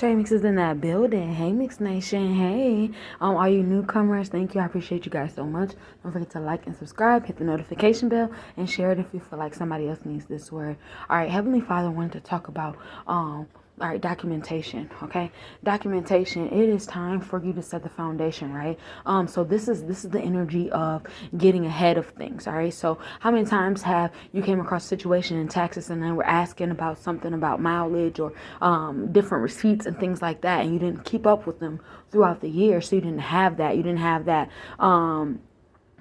Shay Mix is in that building. Hey, Mix Nation. Hey. All you newcomers, thank you. I appreciate you guys so much. Don't forget to like and subscribe, hit the notification bell, and share it if you feel like somebody else needs this word. All right, Heavenly Father wanted to talk about all right, documentation. Okay, documentation. It is time for you to set the foundation, right? So this is the energy of getting ahead of things. All right. So how many times have you came across a situation in taxes and then we're asking about something about mileage or different receipts and things like that, and you didn't keep up with them throughout the year, so you didn't have that. You didn't have that.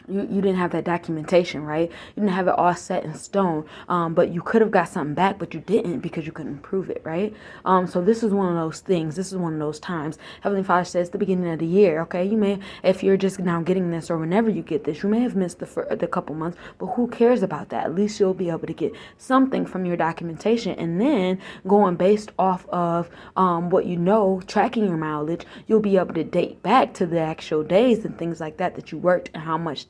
You didn't have that documentation, right? You didn't have it all set in stone, but you could have got something back, but you didn't because you couldn't prove it, right? So this is one of those things. This is one of those times. Heavenly Father says the beginning of the year, okay? You may, if you're just now getting this or whenever you get this, you may have missed the couple months, but who cares about that? At least you'll be able to get something from your documentation, and then going based off of what you know, tracking your mileage, you'll be able to date back to the actual days and things like that that you worked and how much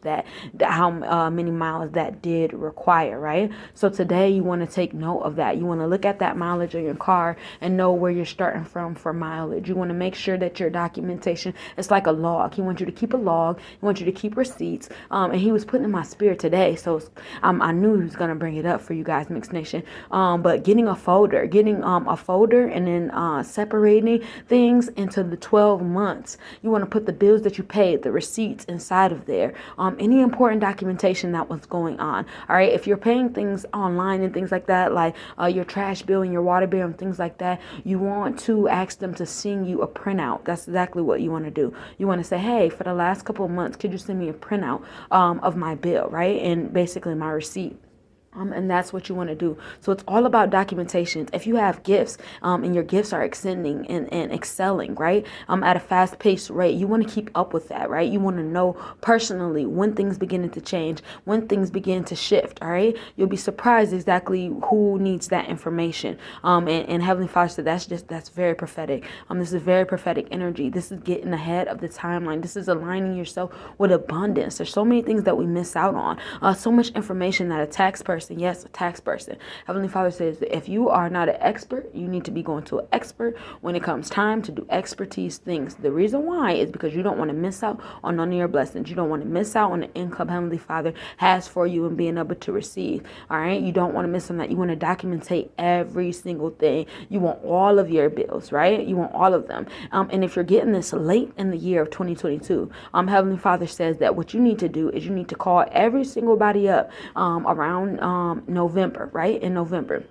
how many miles that did require, right? So today you want to take note of that. You want to look at that mileage on your car and know where you're starting from for mileage. You want to make sure that your documentation is like a log. He wants you to keep a log. He wants you to keep receipts. And he was putting in my spirit today, so I knew he was going to bring it up for you guys, Mixed Nation. But getting a folder and then separating things into the 12 months. You want to put the bills that you paid, the receipts inside of there. Any important documentation that was going on. All right. If you're paying things online and things like that, like your trash bill and your water bill and things like that, you want to ask them to send you a printout. That's exactly what you want to do. You want to say, hey, for the last couple of months, could you send me a printout of my bill, right? And basically my receipt. And that's what you want to do. So it's all about documentation. If you have gifts and your gifts are extending and excelling, right, at a fast paced rate, you want to keep up with that, right? You want to know personally when things beginning to change, when things begin to shift, all right? You'll be surprised exactly who needs that information. And Heavenly Father said that's very prophetic. This is very prophetic energy. This is getting ahead of the timeline. This is aligning yourself with abundance. There's so many things that we miss out on. So much information that a tax person, yes, a tax person. Heavenly Father says that if you are not an expert, you need to be going to an expert when it comes time to do expertise things. The reason why is because you don't want to miss out on none of your blessings. You don't want to miss out on the income Heavenly Father has for you and being able to receive. All right. You don't want to miss on that. You want to documentate every single thing. You want all of your bills, right? You want all of them. And if you're getting this late in the year of 2022, Heavenly Father says that what you need to do is you need to call every single body up around November, right? In November.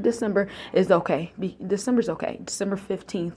December is okay. December's okay. December 15th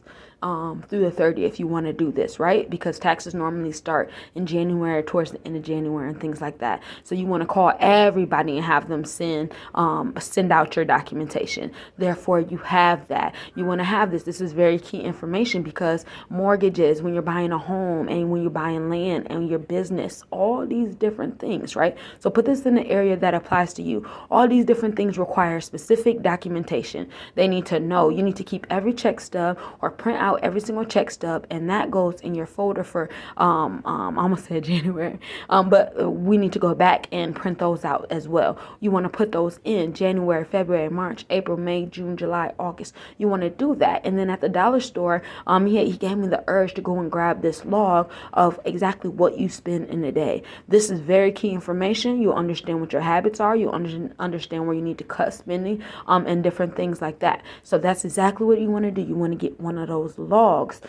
through the 30th, you want to do this, right? Because taxes normally start in January, towards the end of January and things like that. So you want to call everybody and have them send out your documentation. Therefore, you have that. You want to have this. This is very key information because mortgages, when you're buying a home and when you're buying land and your business, all these different things, right? So put this in the area that applies to you. All these different things require specific documentation. They need to know. You need to keep every check stub or print out every single check stub, and that goes in your folder for I almost said January, but we need to go back and print those out as well. You want to put those in January, February, March, April, May, June, July, August. You want to do that. And then at the dollar store, he gave me the urge to go and grab this log of exactly what you spend in a day. This is very key information. You'll understand what your habits are. You'll understand where you need to cut spending and different things like that. So that's exactly what you want to do. You want to get one of those logs.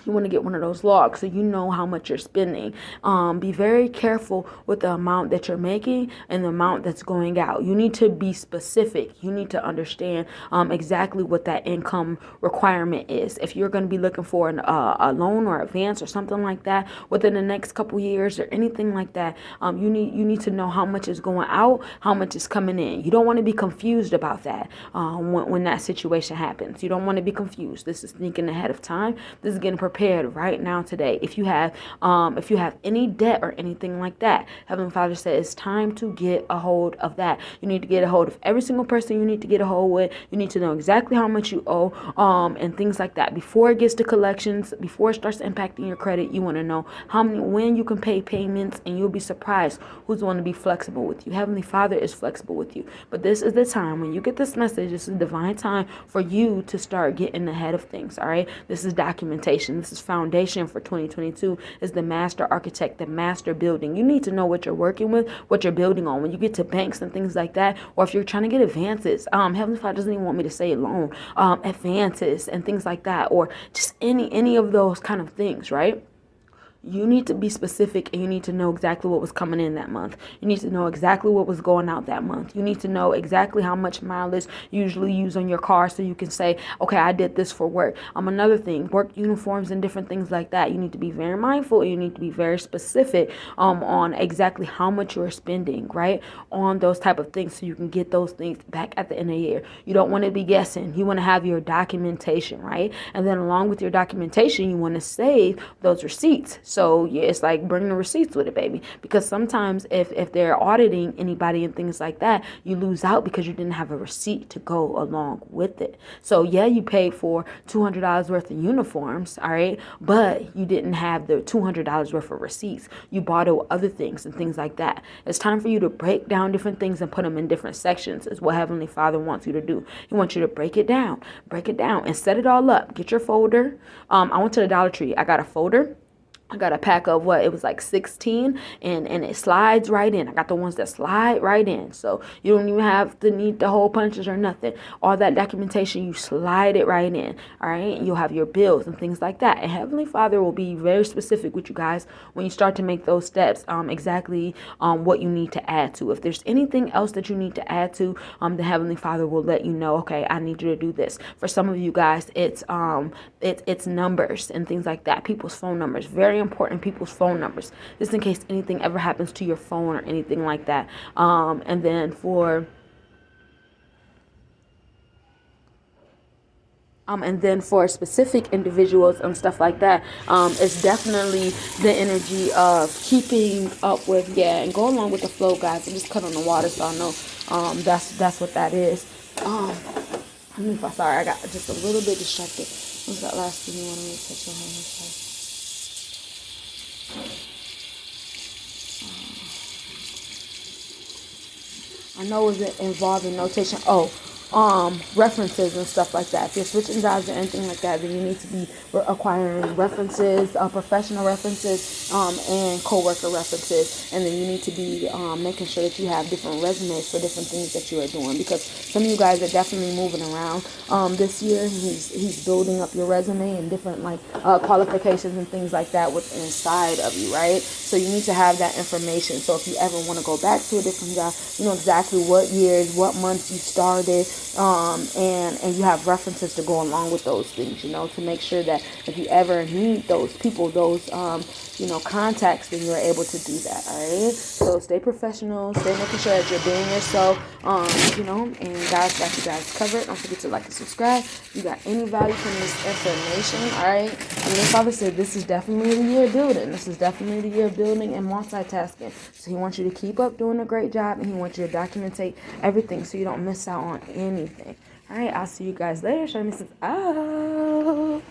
You want to get one of those logs so you know how much you're spending. Be very careful with the amount that you're making and the amount that's going out. You need to be specific. You need to understand exactly what that income requirement is. If you're going to be looking for a loan or advance or something like that within the next couple years or anything like that, you need to know how much is going out, how much is coming in. You don't want to be confused about that when that situation happens. You don't want to be confused. This is thinking ahead of time. This is getting prepared right now today. If you have any debt or anything like that, Heavenly Father said it's time to get a hold of that. You need to get a hold of every single person you need to get a hold with. You need to know exactly how much you owe, and things like that. Before it gets to collections, before it starts impacting your credit, you want to know when you can pay payments, and you'll be surprised who's going to be flexible with you. Heavenly Father is flexible with you. But this is the time when you get this message. This is divine time for you to start getting ahead of things. All right. This is documentation. This is foundation for 2022. Is the master architect, the master building. You need to know what you're working with, what you're building on. When you get to banks and things like that, or if you're trying to get advances, Heavenly Father doesn't even want me to say loan, advances and things like that, or just any of those kind of things, right? You need to be specific, and you need to know exactly what was coming in that month. You need to know exactly what was going out that month. You need to know exactly how much mileage you usually use on your car, so you can say, okay, I did this for work. Another thing, work uniforms and different things like that. You need to be very mindful, and you need to be very specific on exactly how much you're spending, right, on those type of things, so you can get those things back at the end of the year. You don't want to be guessing. You want to have your documentation, right? And then along with your documentation, you want to save those receipts. So yeah, it's like bring the receipts with it, baby. Because sometimes if they're auditing anybody and things like that, you lose out because you didn't have a receipt to go along with it. So yeah, you paid for $200 worth of uniforms, all right, but you didn't have the $200 worth of receipts. You bought other things and things like that. It's time for you to break down different things and put them in different sections. Is what Heavenly Father wants you to do. He wants you to break it down, and set it all up. Get your folder. I went to the Dollar Tree. I got a folder. I got a pack of it was like 16, and it slides right in. I got the ones that slide right in. So you don't even have to need the hole punches or nothing. All that documentation, you slide it right in. All right. And you'll have your bills and things like that. And Heavenly Father will be very specific with you guys when you start to make those steps, exactly what you need to add to. If there's anything else that you need to add to, the Heavenly Father will let you know, okay, I need you to do this. For some of you guys, it's numbers and things like that. People's phone numbers. Very important, people's phone numbers, just in case anything ever happens to your phone or anything like that. And then for specific individuals and stuff like that, it's definitely the energy of keeping up with, and go along with the flow, guys. I just cut on the water, so I know that's what that is. Sorry, I got just a little bit distracted. What was that last thing you wanted me to touch on? I know it was involving notation. References and stuff like that. If you're switching jobs or anything like that, then you need to be acquiring references, professional references, and coworker references. And then you need to be making sure that you have different resumes for different things that you are doing, because some of you guys are definitely moving around this year. He's building up your resume and different qualifications and things like that within inside of you, right? So you need to have that information. So if you ever want to go back to a different job, you know exactly what years, what months you started, and you have references to go along with those things, to make sure that if you ever need those people, those contacts, then you're able to do that. All right. So stay professional, stay making sure that you're being yourself, and God's got you guys covered. Don't forget to like and subscribe. If you got any value from this information, all right. And the Father said this is definitely the year of building. This is definitely the year of building and multitasking. So He wants you to keep up doing a great job, and He wants you to documentate everything so you don't miss out on anything. All right. I'll see you guys later. Shiny says, oh.